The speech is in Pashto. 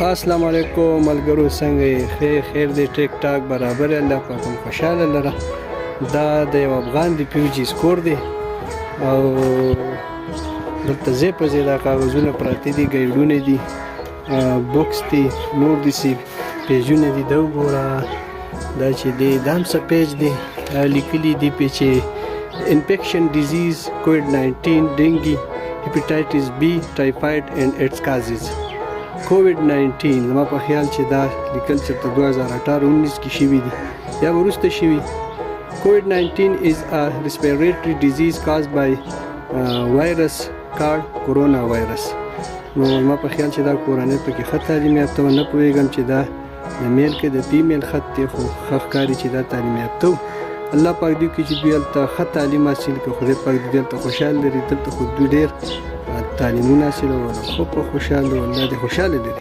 السلام علیکم ملګرو، څنګه خیر دی؟ ټیک ټاک برابر الله پاک خوشاله لره. دا د یو افغان د پیوجي سکور دی او دلته زی په زی دا کاغذونه پراته دي، ګایډونه دي، بوکس دي، نور دي پیجونه دي. دا وګوره دا چې دی دا هم څه پیج دی لیکلي دي پې چې انفیکشن ډیزیز کووډ-19 ډینګي هیپاټایټس بی ټایفاید اینڈ اټس کازز کووډ-19. زما په خیال چې دا لیکل چې 2018-19 کې شوي دي یا وروسته شوي. کووډ-19 is a respiratory disease caused by virus called coronavirus. نو زما په خیال چې دا کورنۍ پکې ښه تعلیم یافته و. نه پوهېږم چې دا د میل کې د فیمیل خط دی، خو ښه ښکاري چې دا تعلیم یافته و. الله پاک دوی کړي چې دوی هلته ښه تعلیم حاصل کړي. خدای پاک دوی هلته خوشحال لري. دلته خو دوی ډېر تعلیمونه حاصلول، خو په خوشحال دی، الله دې خوشحاله لري.